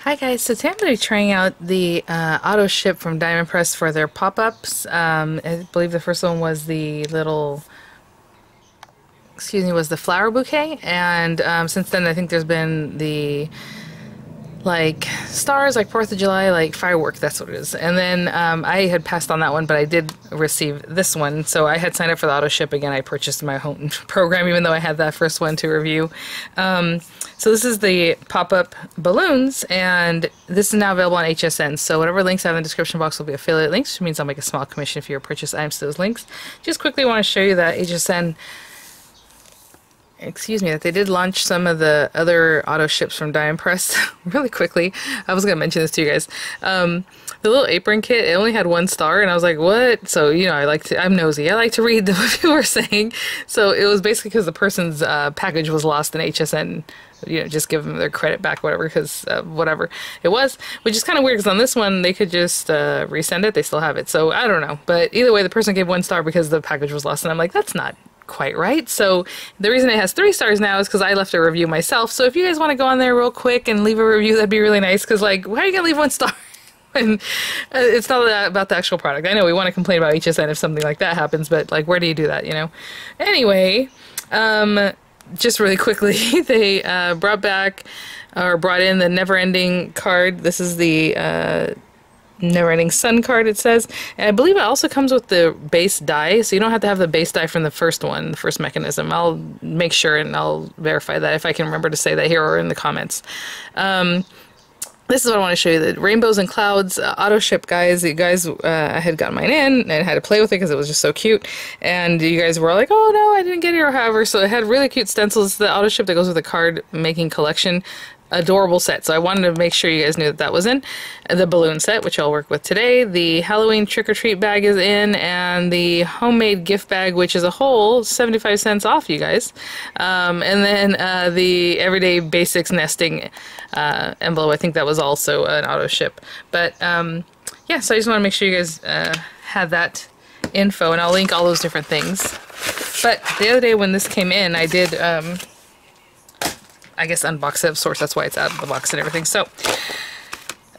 Hi guys, so today I'm going to be trying out the Autoship from Diamond Press for their pop-ups. I believe the first one was the little, was the flower bouquet, and since then I think there's been the like stars, like 4th of July, like firework, that's what it is. And then I had passed on that one, but I did receive this one. So I had signed up for the auto ship again. I purchased my own program, even though I had that first one to review. So this is the pop-up balloons, and this is now available on HSN. So whatever links I have in the description box will be affiliate links, which means I'll make a small commission if you purchase items to those links. Just quickly want to show you that HSN, that they did launch some of the other auto ships from Diamond Press really quickly. I was going to mention this to you guys. The little apron kit, it only had 1 star, and I was like, what? So, you know, I'm nosy. I like to read what people are saying. So it was basically because the person's package was lost in HSN. You know, just give them their credit back, whatever, because whatever it was, which is kind of weird because on this one they could just resend it. They still have it. So I don't know. But either way, the person gave 1 star because the package was lost, and I'm like, that's not quite right. So the reason it has 3 stars now is because I left a review myself. So if you guys want to go on there real quick and leave a review, that'd be really nice, because like, why are you gonna leave 1 star? And it's not about the actual product. I know we want to complain about HSN if something like that happens, but like, where do you do that, you know? Anyway, just really quickly, they brought in the Never Ending card. This is the Never Ending Sun card, it says. And I believe it also comes with the base die, so you don't have to have the base die from the first one, the first mechanism. I'll make sure and I'll verify that if I can remember to say that here or in the comments. This is what I want to show you, the Rainbows and Clouds auto ship, guys. You guys, I had gotten mine in and had to play with it because it was just so cute. And you guys were like, oh no, I didn't get it, or however. So it had really cute stencils. The auto ship that goes with the card making collection. Adorable set. So I wanted to make sure you guys knew that that was in. The balloon set, which I'll work with today. The Halloween trick-or-treat bag is in, and the homemade gift bag, which is a whole 75 cents off, you guys. And then the everyday basics nesting envelope. I think that was also an auto ship. But yeah, so I just want to make sure you guys had that info, and I'll link all those different things. But the other day when this came in, I did I guess unbox it of sorts. That's why it's out of the box and everything. So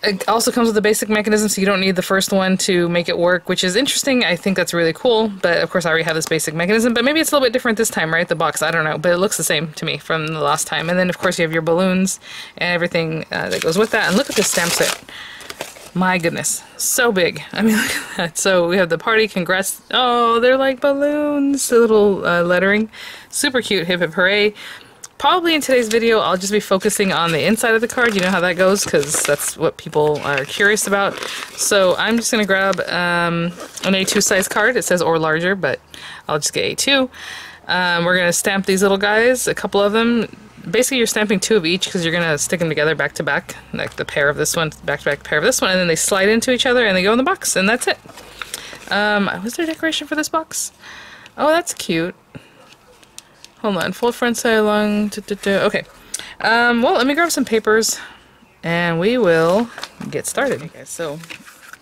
it also comes with a basic mechanism, so you don't need the first one to make it work, which is interesting. I think that's really cool. But of course I already have this basic mechanism, but maybe it's a little bit different this time, right? The box, I don't know, but it looks the same to me from the last time. And then of course you have your balloons and everything that goes with that. And look at this stamp set. My goodness, so big. I mean, look at that. So we have the party, congrats. Oh, they're like balloons, the little lettering. Super cute, hip hip hooray. Probably in today's video, I'll just be focusing on the inside of the card. You know how that goes, because that's what people are curious about. So I'm just going to grab an A2 size card. It says or larger, but I'll just get A2. We're going to stamp these little guys, a couple of them. Basically, you're stamping 2 of each because you're going to stick them together back to back, like the pair of this one, back to back pair of this one, and then they slide into each other and they go in the box, and that's it. Was there decoration for this box? Oh, that's cute. Hold on, fold front side along. Okay. Well, let me grab some papers and we will get started. Okay, so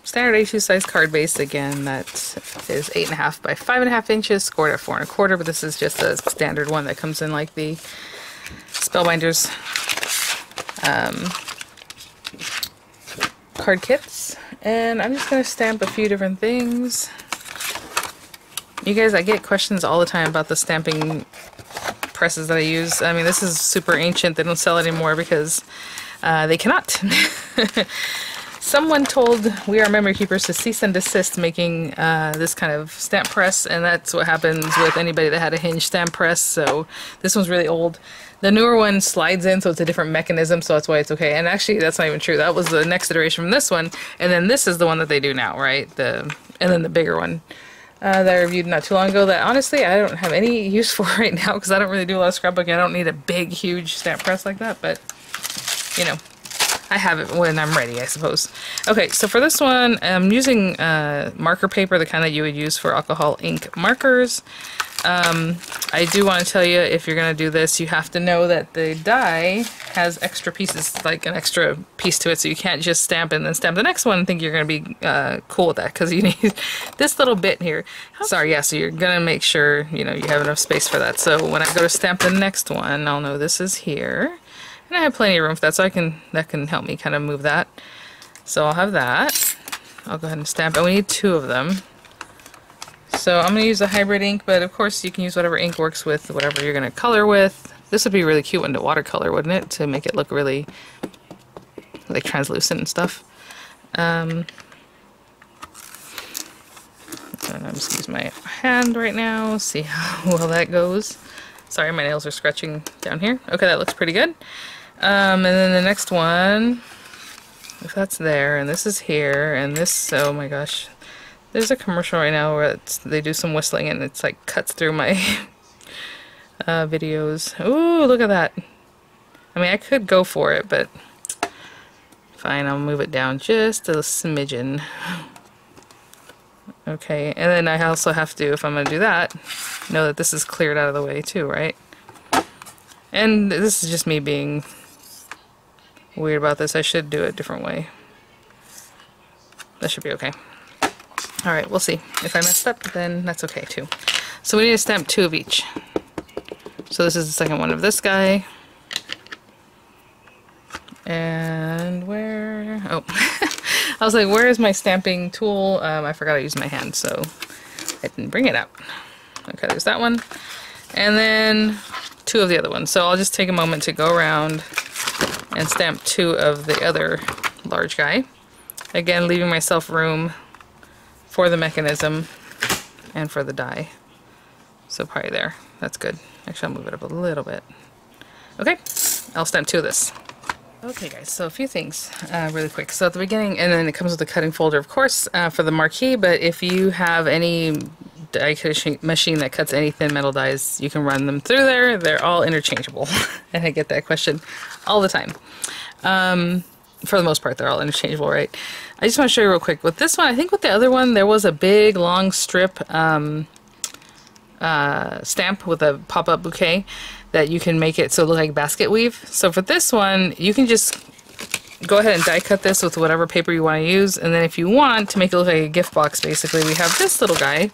standard A2 size card base, again, that is 8.5 by 5.5 inches, scored at 4 1/4, but this is just a standard one that comes in like the Spellbinders card kits. And I'm just going to stamp a few different things. You guys, I get questions all the time about the stamping presses that I use. I mean, this is super ancient. They don't sell it anymore because they cannot. Someone told We Are Memory Keepers to cease and desist making this kind of stamp press, and that's what happens with anybody that had a hinge stamp press. So this one's really old. The newer one slides in, so it's a different mechanism, so that's why it's okay. And actually, that's not even true. That was the next iteration from this one, and then this is the one that they do now, right? And then the bigger one that I reviewed not too long ago, that honestly I don't have any use for right now because I don't really do a lot of scrapbooking. I don't need a big, huge stamp press like that, but you know, I have it when I'm ready, I suppose. Okay, so for this one, I'm using marker paper, the kind that you would use for alcohol ink markers. I do want to tell you, if you're going to do this, you have to know that the die has extra pieces, like an extra piece to it, so you can't just stamp and then stamp the next one and think you're going to be cool with that, because you need this little bit here. Sorry, yeah, so you're going to make sure, you know, you have enough space for that. So when I go to stamp the next one, I'll know this is here. And I have plenty of room for that, so that can help me kind of move that. So I'll have that. I'll go ahead and stamp, and we need 2 of them. So I'm going to use a hybrid ink, but of course you can use whatever ink works with whatever you're going to color with. This would be a really cute one to watercolor, wouldn't it? To make it look really like translucent and stuff. And I'm just using my hand right now, see how well that goes. Sorry, my nails are scratching down here. Okay, that looks pretty good. And then the next one, if that's there, and this is here, and this, oh my gosh. There's a commercial right now where they do some whistling and it's like cuts through my videos. Ooh, look at that. I mean, I could go for it, but fine, I'll move it down just a smidgen. Okay, and then I also have to, if I'm going to do that, know that this is cleared out of the way too, right? And this is just me being weird about this. I should do it a different way. That should be okay. Alright, we'll see. If I messed up, then that's okay too. So we need to stamp 2 of each. So this is the second one of this guy. And where... oh. I was like, where is my stamping tool? I forgot to use my hand, so I didn't bring it out. Okay, there's that one. And then 2 of the other ones. So I'll just take a moment to go around and stamp 2 of the other large guy. Again, leaving myself room for the mechanism and for the die. So probably there. That's good. Actually, I'll move it up a little bit. Okay, I'll stamp 2 of this. Okay guys, so a few things really quick. So at the beginning, and then it comes with a cutting folder, of course, for the marquee, but if you have any die cutting machine that cuts any thin metal dies, you can run them through there. They're all interchangeable. And I get that question all the time. For the most part, they're all interchangeable, right? I just want to show you real quick. With this one, I think with the other one, there was a big, long strip stamp with a pop-up bouquet that you can make it so it looks like basket weave. So for this one, you can just go ahead and die cut this with whatever paper you want to use. And then if you want to make it look like a gift box, basically, we have this little guy.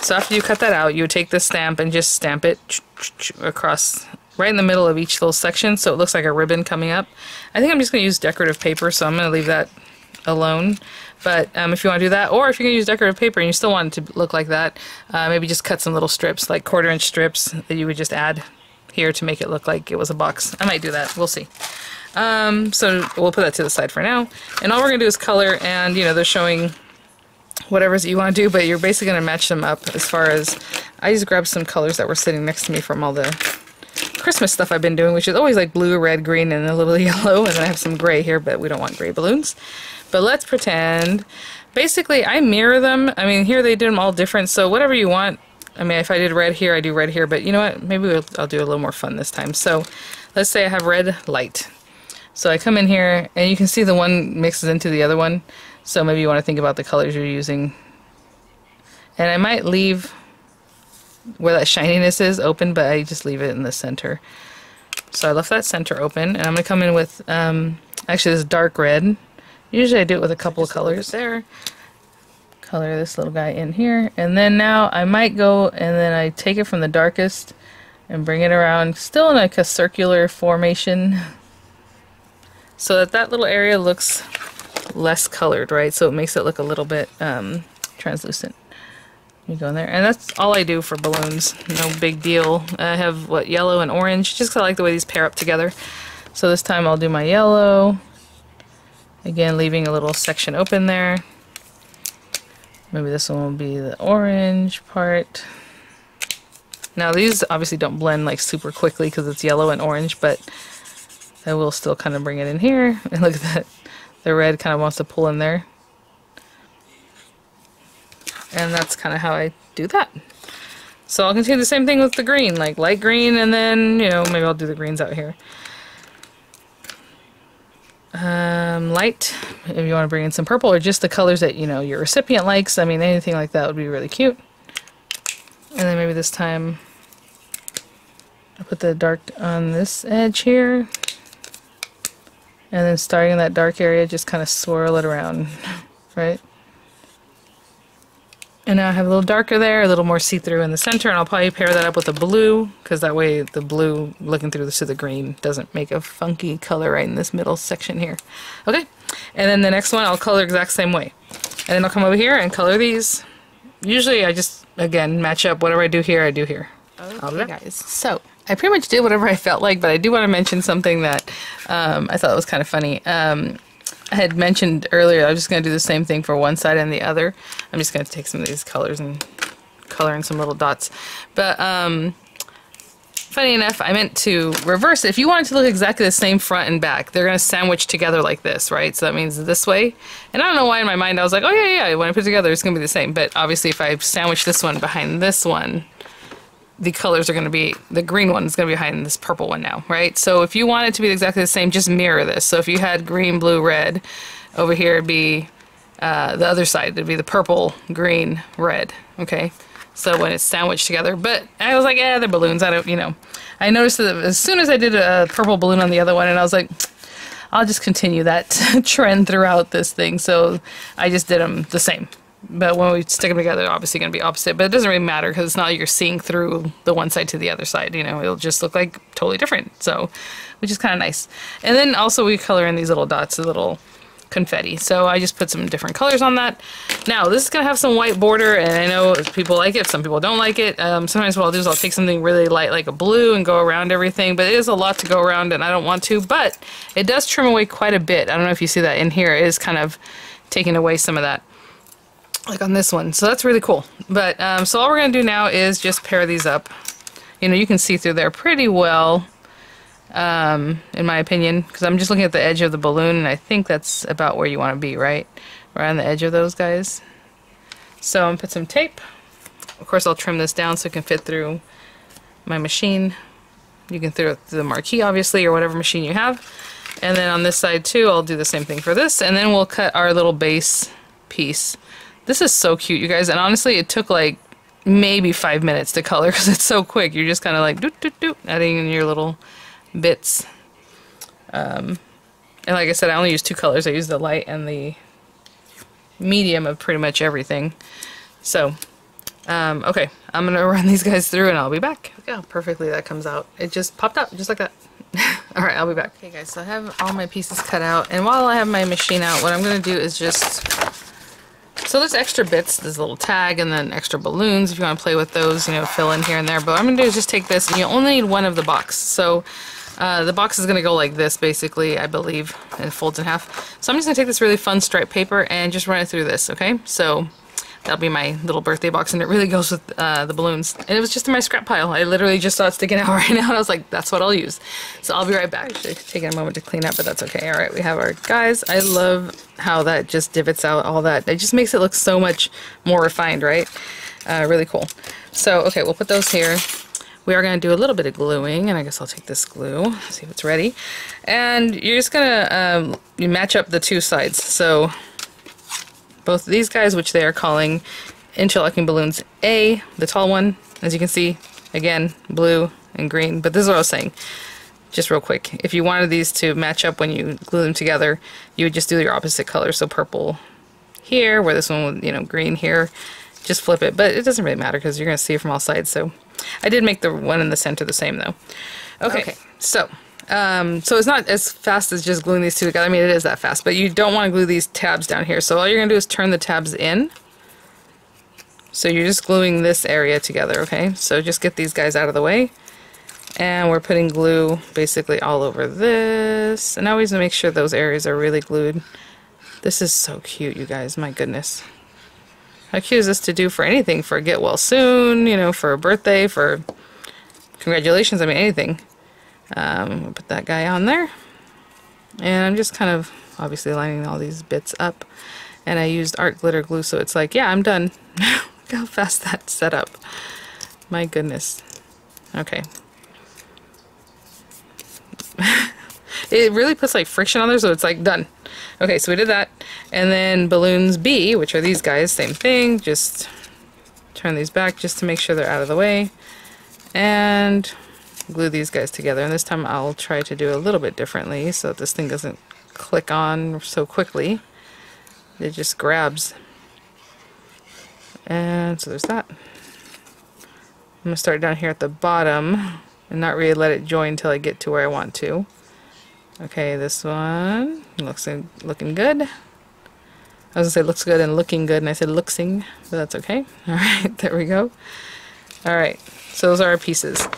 So after you cut that out, you would take this stamp and just stamp it across right in the middle of each little section, so it looks like a ribbon coming up. I think I'm just going to use decorative paper, so I'm going to leave that alone. But if you want to do that, or if you're going to use decorative paper and you still want it to look like that, maybe just cut some little strips, like 1/4 inch strips that you would just add here to make it look like it was a box. I might do that. We'll see. So we'll put that to the side for now. And all we're going to do is color, and they're showing whatever you want to do, but you're basically going to match them up as far as... I just grabbed some colors that were sitting next to me from all the Christmas stuff I've been doing, which is always like blue, red, green, and a little yellow, and then I have some gray here, but we don't want gray balloons. But let's pretend, basically I mirror them. I mean, here they did them all different, so whatever you want. I mean, if I did red here, I do red here, but you know what, maybe I'll do a little more fun this time. So let's say I have red light. So I come in here, and you can see the one mixes into the other one, so maybe you want to think about the colors you're using. And I might leave where that shininess is open, but I just leave it in the center. So I left that center open, and I'm going to come in with, actually this dark red. Usually I do it with a couple of colors there. Color this little guy in here, and then now I might go, and then I take it from the darkest and bring it around, still in like a circular formation, so that that little area looks less colored, right? So it makes it look a little bit translucent. You go in there, and that's all I do for balloons. No big deal. I have what, yellow and orange, just 'cause I like the way these pair up together. So this time I'll do my yellow, again leaving a little section open there. Maybe this one will be the orange part. Now these obviously don't blend like super quickly because it's yellow and orange, but I will still kind of bring it in here. And look at that, the red kind of wants to pull in there. And that's kind of how I do that. So I'll continue the same thing with the green, like light green, and then, maybe I'll do the greens out here. Light, if you want to bring in some purple, or just the colors that, your recipient likes. I mean, anything like that would be really cute. And then maybe this time I'll put the dark on this edge here. And then starting in that dark area, just kind of swirl it around, right? And now I have a little darker there, a little more see-through in the center, and I'll probably pair that up with a blue, because that way the blue looking through to the green doesn't make a funky color right in this middle section here. Okay, and then the next one I'll color exact same way. And then I'll come over here and color these. Usually I just, again, match up whatever I do here, I do here. Okay, guys, so I pretty much did whatever I felt like, but I do want to mention something that I thought was kind of funny. I had mentioned earlier I was just going to do the same thing for one side and the other. I'm just going to take some of these colors and color in some little dots. But funny enough, I meant to reverse it. If you want it to look exactly the same front and back, they're going to sandwich together like this, right? So that means this way. And I don't know why in my mind I was like, oh yeah, when I put it together it's going to be the same. But obviously if I sandwich this one behind this one, the colors are going to be, the green one is going to be behind this purple one now, right? So if you want it to be exactly the same, just mirror this. So if you had green, blue, red, over here it'd be the other side, it'd be the purple, green, red, okay? So when it's sandwiched together, but I was like, they're balloons, I don't, you know. I noticed that as soon as I did a purple balloon on the other one, and I was like, I'll just continue that trend throughout this thing, so I just did them the same. But when we stick them together, they're obviously going to be opposite. But it doesn't really matter because it's not like you're seeing through the one side to the other side. You know, it'll just look like totally different. So, which is kind of nice. And then also we color in these little dots, the little confetti. So I just put some different colors on that. Now this is going to have some white border, and I know people like it, some people don't like it. Sometimes what I'll do is I'll take something really light like a blue and go around everything. But it is a lot to go around, and I don't want to. But it does trim away quite a bit. I don't know if you see that in here. It is kind of taking away some of that, like on this one. So that's really cool. But so all we're going to do now is just pair these up. You know, you can see through there pretty well, in my opinion, because I'm just looking at the edge of the balloon, and I think that's about where you want to be, right? Right on the edge of those guys. So I'm going to put some tape. Of course, I'll trim this down so it can fit through my machine. You can throw it through the marquee, obviously, or whatever machine you have. And then on this side, too, I'll do the same thing for this. And then we'll cut our little base piece. This is so cute, you guys, and honestly it took like maybe 5 minutes to color because it's so quick. You're just kind of like doot doot doot, adding in your little bits. And like I said, I only use 2 colors. I use the light and the medium of pretty much everything. So okay, I'm gonna run these guys through and I'll be back. Look how perfectly that comes out. It just popped up just like that. Alright, I'll be back. Okay guys, so I have all my pieces cut out, and while I have my machine out, what I'm gonna do is just, so there's extra bits, there's a little tag, and then extra balloons if you want to play with those, you know, fill in here and there. But what I'm going to do is just take this, and you only need one of the box. So the box is going to go like this, basically, I believe, and it folds in half. So I'm just going to take this really fun striped paper and just run it through this, okay? So that'll be my little birthday box, and it really goes with the balloons. And it was just in my scrap pile. I literally just saw it sticking out right now, and I was like, that's what I'll use. So I'll be right back. Actually, taking a moment to clean up, but that's okay. Alright, we have our guys. I love how that just divots out all that. It just makes it look so much more refined, right? Really cool. So, okay, we'll put those here. We are going to do a little bit of gluing, and I guess I'll take this glue, see if it's ready. And you're just going to you match up the 2 sides. So both of these guys, which they are calling interlocking balloons A, the tall one, as you can see, again, blue and green. But this is what I was saying, just real quick. If you wanted these to match up when you glue them together, you would just do your opposite color. So purple here, where this one would, you know, green here. Just flip it, but it doesn't really matter because you're going to see it from all sides. So I did make the one in the center the same though. Okay. So it's not as fast as just gluing these 2 together. I mean, it is that fast, but you don't want to glue these tabs down here. So all you're going to do is turn the tabs in. So you're just gluing this area together, okay? So just get these guys out of the way. And we're putting glue basically all over this. And always make sure those areas are really glued. This is so cute, you guys. My goodness. How cute is this to do for anything? For get well soon, you know, for a birthday, for congratulations, I mean, anything. We'll put that guy on there, and I'm just kind of obviously lining all these bits up, and I used art glitter glue, so it's like, yeah, I'm done. Look how fast that's set up. My goodness. Okay. It really puts like friction on there, so it's like done. Okay, so we did that, and then balloons B, which are these guys, same thing, just turn these back just to make sure they're out of the way, and glue these guys together. And this time I'll try to do a little bit differently so that this thing doesn't click on so quickly. It just grabs. And so there's that. I'm going to start down here at the bottom and not really let it join until I get to where I want to. Okay, this one looking good. I was going to say looks good and looking good, and I said looksing, but that's okay. Alright, there we go. Alright, so those are our pieces.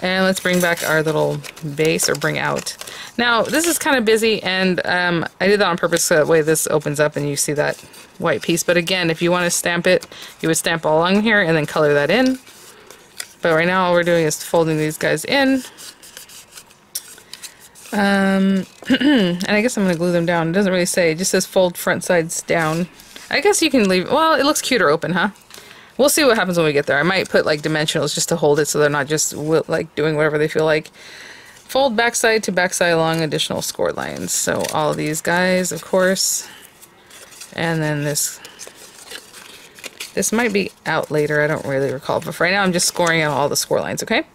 And let's bring back our little base, or bring out. Now, this is kind of busy, and I did that on purpose so that way this opens up and you see that white piece. But again, if you want to stamp it, you would stamp all along here and then color that in. But right now all we're doing is folding these guys in. And I guess I'm going to glue them down. It doesn't really say, it just says fold front sides down. I guess you can leave, well, it looks cuter open, huh? We'll see what happens when we get there. I might put like dimensionals just to hold it so they're not just like doing whatever they feel like. Fold backside to backside along additional score lines. So all of these guys, of course. And then this might be out later, I don't really recall. But for right now I'm just scoring out all the score lines, okay?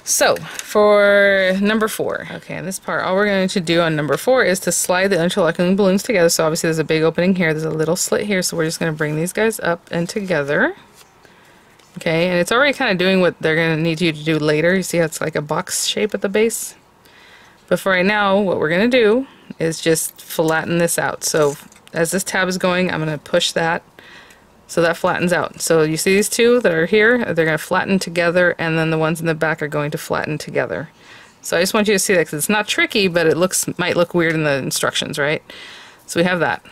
So, for number 4, okay, in this part, all we're going to do on number 4 is to slide the interlocking balloons together. So obviously there's a big opening here, there's a little slit here, so we're just going to bring these guys up and together. Okay, and it's already kind of doing what they're going to need you to do later. You see how it's like a box shape at the base? But for right now, what we're going to do is just flatten this out. So as this tab is going, I'm going to push that. So that flattens out. So you see these two that are here, they're going to flatten together, and then the ones in the back are going to flatten together. So I just want you to see that, because it's not tricky, but it might look weird in the instructions, right? So we have that.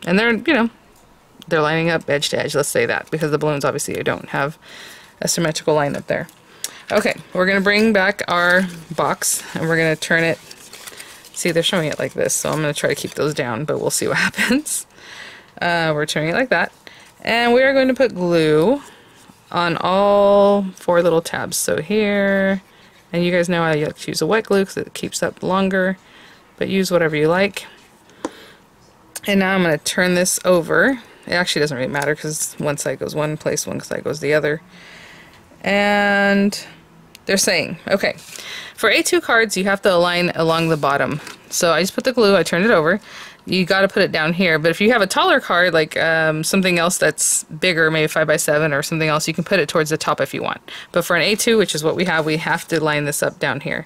And they're, you know, they're lining up edge to edge, let's say that, because the balloons obviously don't have a symmetrical line up there. Okay, we're going to bring back our box, and we're going to turn it. See, they're showing it like this, so I'm going to try to keep those down, but we'll see what happens. We're turning it like that. And we are going to put glue on all 4 little tabs. So here, and you guys know I like to use a wet glue because it keeps up longer, but use whatever you like. And now I'm going to turn this over. It actually doesn't really matter because one side goes one place, one side goes the other. And they're saying, okay, for A2 cards you have to align along the bottom. So I just put the glue, I turned it over. You got to put it down here, but if you have a taller card, like something else that's bigger, maybe 5x7 or something else, you can put it towards the top if you want. But for an A2, which is what we have to line this up down here.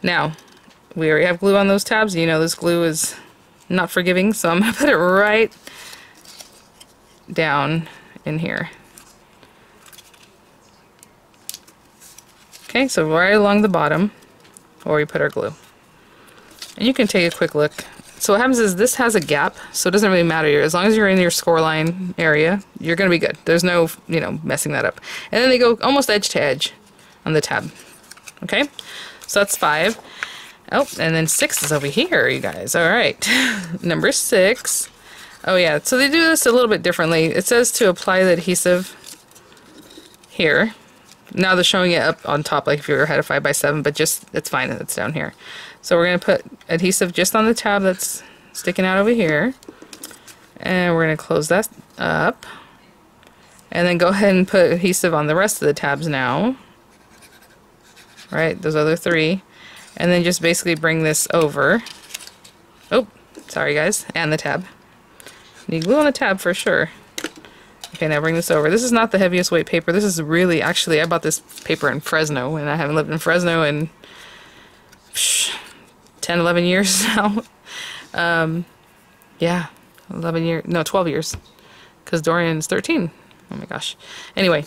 Now, we already have glue on those tabs. You know this glue is not forgiving, so I'm going to put it right down in here. Okay, so right along the bottom, where we put our glue. And you can take a quick look. So what happens is this has a gap, so it doesn't really matter. As long as you're in your score line area, you're going to be good. There's no, you know, messing that up. And then they go almost edge to edge on the tab. Okay? So that's 5. Oh, and then 6 is over here, you guys. All right. Number 6. Oh, yeah. So they do this a little bit differently. It says to apply the adhesive here. Now they're showing it up on top, like if you had a 5x7, but just, it's fine. It's down here. So we're going to put adhesive just on the tab that's sticking out over here. And we're going to close that up. And then go ahead and put adhesive on the rest of the tabs now. Right, those other 3. And then just basically bring this over. Oh, sorry guys, and the tab. Need glue on the tab for sure. Okay, now bring this over. This is not the heaviest weight paper. This is really, actually, I bought this paper in Fresno, and I haven't lived in Fresno in 10, 11 years now. Yeah, 11 years, no, 12 years, because Dorian's 13. Oh my gosh. Anyway,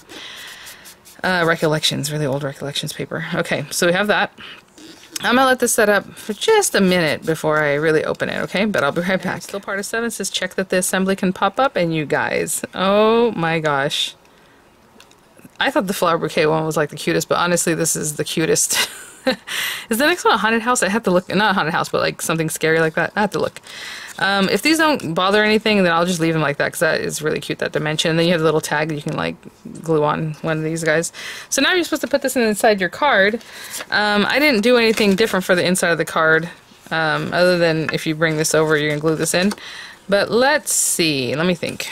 recollections, really old recollections paper. Okay, so we have that. I'm gonna let this set up for just a minute before I really open it, okay? But I'll be right back. Still part of 7 says check that the assembly can pop up, and you guys, oh my gosh. I thought the flower bouquet one was like the cutest, but honestly this is the cutest. Is the next one a haunted house? I have to look. Not a haunted house, but like something scary like that. I have to look. If these don't bother anything, then I'll just leave them like that, because that is really cute, that dimension. And then you have the little tag that you can like glue on one of these guys. So now you're supposed to put this inside your card. I didn't do anything different for the inside of the card, other than if you bring this over, you're going to glue this in. But let's see. Let me think.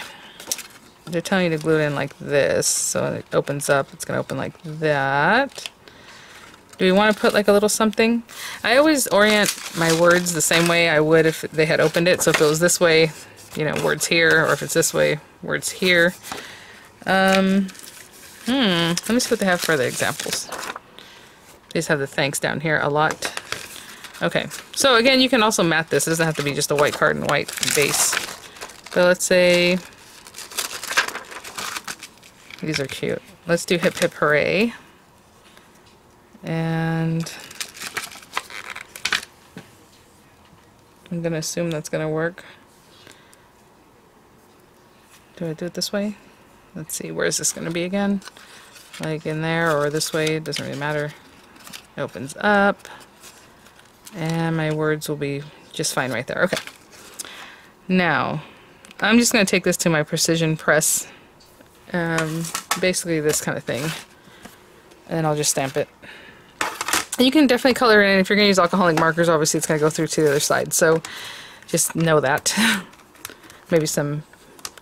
They're telling you to glue it in like this, so it opens up. It's going to open like that. Do we want to put like a little something? I always orient my words the same way I would if they had opened it. So if it was this way, you know, words here, or if it's this way, words here. Let me see what they have for the examples. They just have the thanks down here a lot. Okay, so again, you can also mat this. It doesn't have to be just a white card and white base. So let's say, these are cute. Let's do hip hip hooray. And I'm gonna assume that's gonna work. Do I do it this way? Let's see, where is this gonna be again? Like in there or this way, it doesn't really matter. It opens up. And my words will be just fine right there. Okay. Now, I'm just going to take this to my precision press. Basically this kind of thing. And then I'll just stamp it. And you can definitely color it in. If you're going to use alcoholic markers, obviously it's going to go through to the other side. So just know that. Maybe some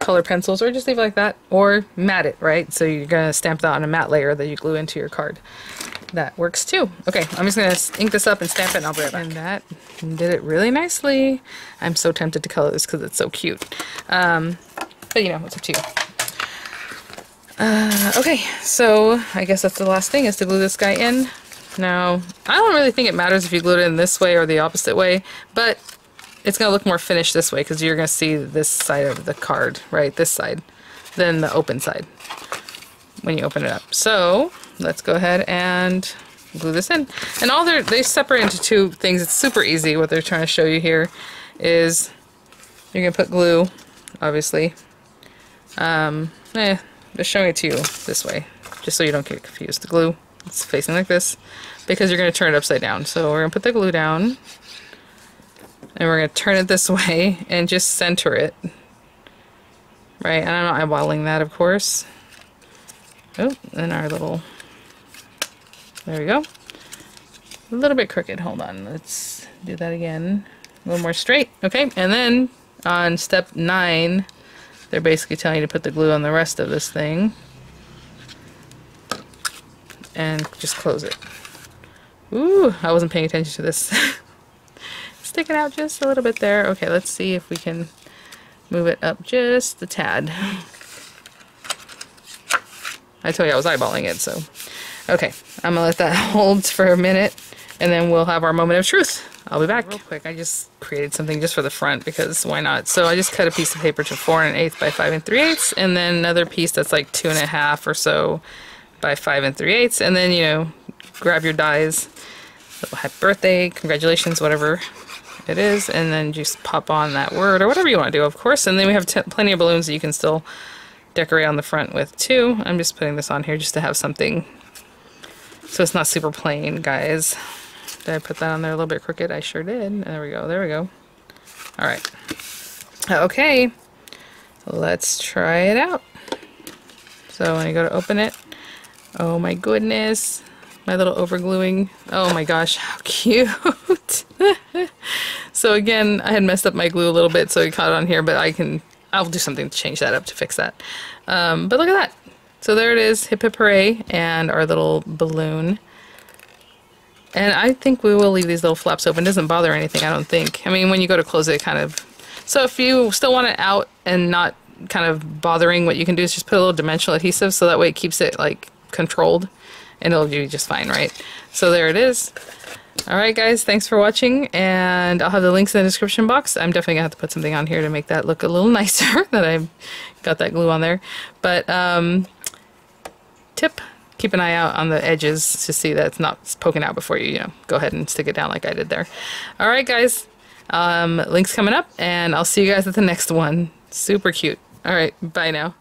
color pencils, or just leave it like that. Or mat it, right? So you're going to stamp that on a matte layer that you glue into your card. That works too. Okay, I'm just going to ink this up and stamp it and I'll be right back. And that did it really nicely. I'm so tempted to color this because it's so cute. But you know, it's up to you. Okay, so I guess that's the last thing, is to glue this guy in. Now, I don't really think it matters if you glue it in this way or the opposite way, but it's going to look more finished this way because you're going to see this side of the card, right, this side, than the open side when you open it up. So let's go ahead and glue this in. And all they separate into two things. It's super easy. What they're trying to show you here is you're going to put glue, obviously. They're showing it to you this way, just so you don't get confused. The glue is facing like this because you're going to turn it upside down. So we're going to put the glue down and we're going to turn it this way and just center it. Right, and I'm not eyeballing that, of course. Oh, and our little, there we go. A little bit crooked, hold on, let's do that again. A little more straight, okay, and then on step 9, they're basically telling you to put the glue on the rest of this thing. And just close it. Ooh, I wasn't paying attention to this. Sticking out just a little bit there. Okay, let's see if we can move it up just a tad. I told you I was eyeballing it, so. Okay, I'm gonna let that hold for a minute, and then we'll have our moment of truth. I'll be back. Real quick, I just created something just for the front, because why not? So I just cut a piece of paper to 4 1/8 by 5 3/8, and then another piece that's like 2 1/2 or so by 5 3/8, and then, you know, grab your dies, little happy birthday, congratulations, whatever it is, and then just pop on that word, or whatever you want to do, of course. And then we have plenty of balloons that you can still decorate on the front with too. I'm just putting this on here just to have something so it's not super plain, guys. Did I put that on there a little bit crooked? I sure did. There we go, there we go. Alright. Okay, let's try it out. So when I go to open it, oh my goodness, my little overgluing, oh my gosh, how cute. So again, I had messed up my glue a little bit, so it caught on here, but I'll do something to change that up to fix that. But look at that. So there it is, hip hip hooray, and our little balloon. And I think we will leave these little flaps open. It doesn't bother anything, I don't think. I mean, when you go to close it, kind of. So if you still want it out and not kind of bothering, what you can do is just put a little dimensional adhesive, so that way it keeps it like controlled, and it'll do just fine, right? So there it is. Alright guys, thanks for watching, and I'll have the links in the description box. I'm definitely gonna have to put something on here to make that look a little nicer, that I got that glue on there. But tip, keep an eye out on the edges to see that it's not poking out before you, go ahead and stick it down like I did there. Alright guys, links coming up, and I'll see you guys at the next one. Super cute. Alright, bye now.